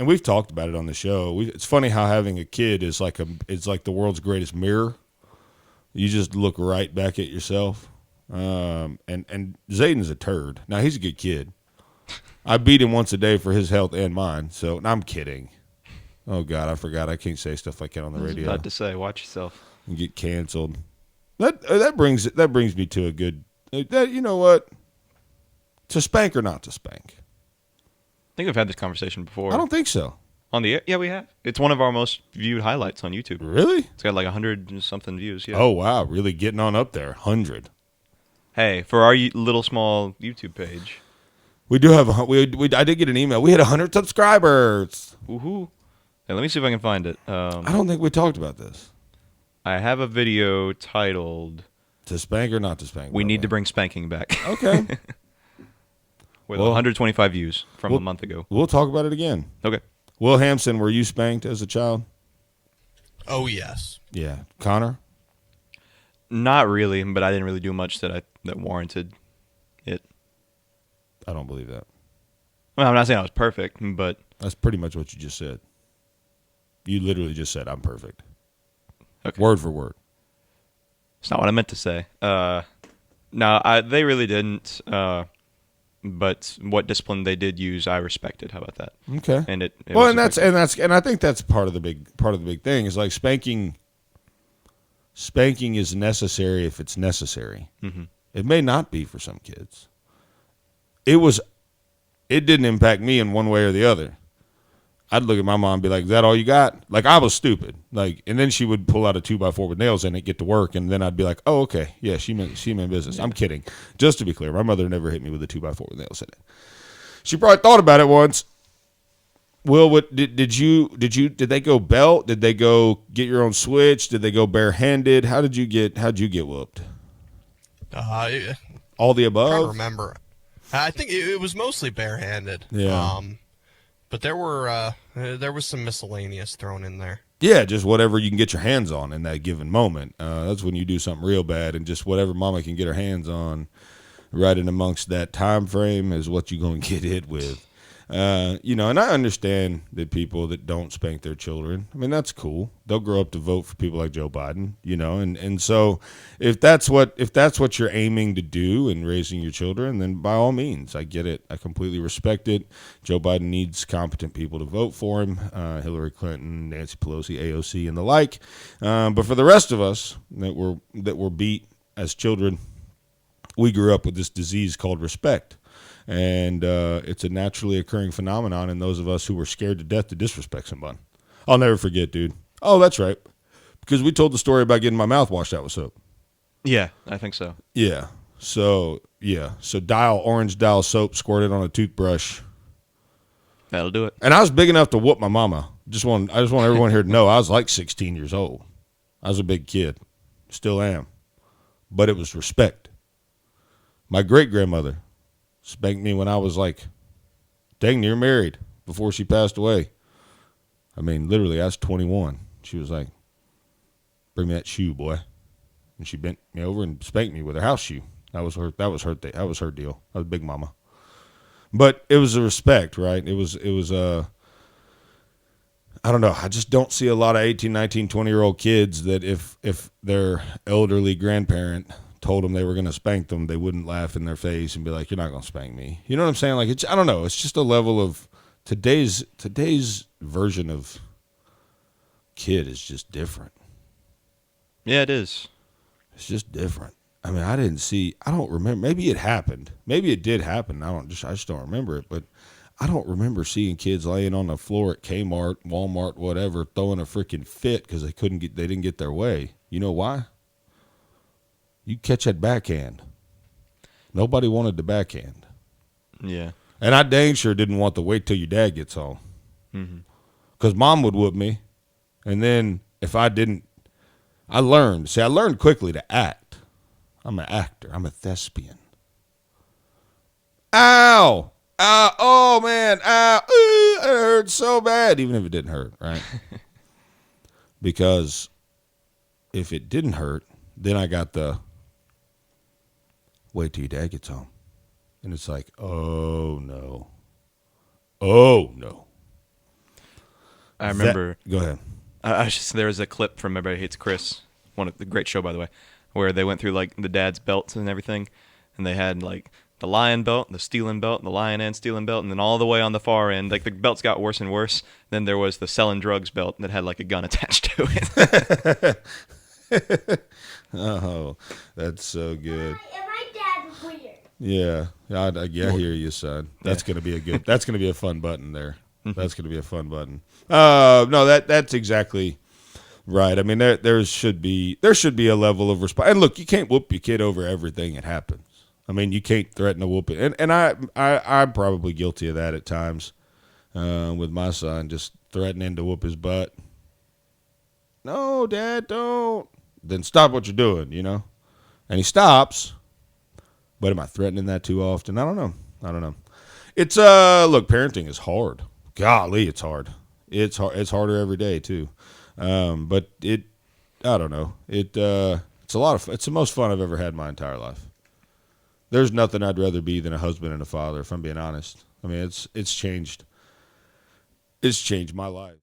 and we've talked about it on the show. It's funny how having a kid is like the world's greatest mirror. You just look right back at yourself. And Zayden's a turd. Now he's a good kid. I beat him once a day for his health and mine. So I'm kidding. Oh God, I forgot. I can't say stuff like that on the radio. I was about to say, watch yourself. And get canceled. That brings me to a good. You know what? To spank or not to spank? I think we've had this conversation before. I don't think so. On the air? Yeah, we have. It's one of our most viewed highlights on YouTube. Really? It's got like 100-something views. Yeah. Oh wow, really getting on up there. 100. Hey, for our little small YouTube page. We do have I did get an email. We had 100 subscribers. Woohoo! Hey, let me see if I can find it. I don't think we talked about this. I have a video titled To spank or not to spank? We Need to Bring Spanking Back. Okay. With 125 views from a month ago. We'll talk about it again. Okay. Will Hampson, were you spanked as a child? Oh, yes. Yeah. Connor? Not really, but I didn't really do much that warranted it. I don't believe that. Well, I'm not saying I was perfect, but... That's pretty much what you just said. You literally just said, I'm perfect. Okay. Word for word. It's not what I meant to say. No, they really didn't. But what discipline they did use, I respected. How about that? Okay. And it well, was and I think that's part of the big thing is like spanking. Spanking is necessary if it's necessary. Mm-hmm. It may not be for some kids. It didn't impact me in one way or the other. I'd look at my mom and be like, is that all you got? Like, I was stupid. Like, and then she would pull out a 2x4 with nails in it, get to work, and then I'd be like, oh, okay. Yeah, she meant business. I'm kidding. Just to be clear, my mother never hit me with a 2x4 with nails in it. She probably thought about it once. Will, what did they go belt? Did they go get your own switch? Did they go barehanded? How'd you get whooped? All the above? I can't remember. I think it was mostly barehanded. Yeah. But there was some miscellaneous thrown in there. Yeah, just whatever you can get your hands on in that given moment. That's when you do something real bad, and just whatever mama can get her hands on right in amongst that time frame is what you're going to get hit with. And I understand that people that don't spank their children, I mean, that's cool. They'll grow up to vote for people like Joe Biden, and so if that's what you're aiming to do in raising your children, then by all means, I get it. I completely respect it. Joe Biden needs competent people to vote for him, Hillary Clinton, Nancy Pelosi, AOC, and the like. But for the rest of us that were beat as children, we grew up with this disease called respect. And it's a naturally occurring phenomenon in those of us who were scared to death to disrespect someone. I'll never forget, dude. Oh, that's right. Because we told the story about getting my mouth washed out with soap. Yeah, I think so. Yeah. So orange dial soap squirted on a toothbrush. That'll do it. And I was big enough to whoop my mama. I just want everyone here to know I was like 16 years old. I was a big kid. Still am. But it was respect. My great-grandmother spanked me when I was like dang near married before she passed away. I mean, literally, I was 21. She was like, bring me that shoe, boy. And she bent me over and spanked me with her house shoe. That was her deal. That was Big Mama. But it was a respect, right? It was I don't know. I just don't see a lot of 18, 19, 20-year-old kids that if their elderly grandparent told them they were going to spank them, they wouldn't laugh in their face and be like, you're not going to spank me. You know what I'm saying? Like, I don't know. It's just a level of today's version of kid is just different. Yeah, it is. It's just different. I mean, I don't remember. Maybe it happened. Maybe it did happen. I just don't remember it, but I don't remember seeing kids laying on the floor at Kmart, Walmart, whatever, throwing a freaking fit because they didn't get their way. You know why? You catch that backhand. Nobody wanted the backhand. Yeah. And I dang sure didn't want to wait till your dad gets home. Because mom would whoop me. And then if I didn't, I learned quickly to act. I'm an actor. I'm a thespian. Ow! Ow! Oh, man. Ow! Ooh, it hurt so bad. Even if it didn't hurt, right? Because if it didn't hurt, then I got the wait till your dad gets home. And it's like, oh, no. Oh, no. I remember. Go ahead. There was a clip from Everybody Hates Chris, one of the great show by the way, where they went through like the dad's belts and everything, and they had like the lion belt, the stealing belt, the lion and stealing belt, and then all the way on the far end, like the belts got worse and worse. Then there was the selling drugs belt that had like a gun attached to it. Oh, that's so good. And my dad's weird. Yeah, I hear you, son. That's gonna be a good. That's gonna be a fun button there. That's gonna be a fun button. No, that's exactly right. I mean, there should be a level of response. And look, you can't whoop your kid over everything that happens. I mean, you can't threaten to whoop it. And I'm probably guilty of that at times with my son, just threatening to whoop his butt. No, Dad, don't. Then stop what you're doing, you know. And he stops. But am I threatening that too often? I don't know. It's look, parenting is hard. Golly, it's hard. It's hard. It's harder every day too. But I don't know. It's it's the most fun I've ever had in my entire life. There's nothing I'd rather be than a husband and a father, if I'm being honest. I mean, it's changed. It's changed my life.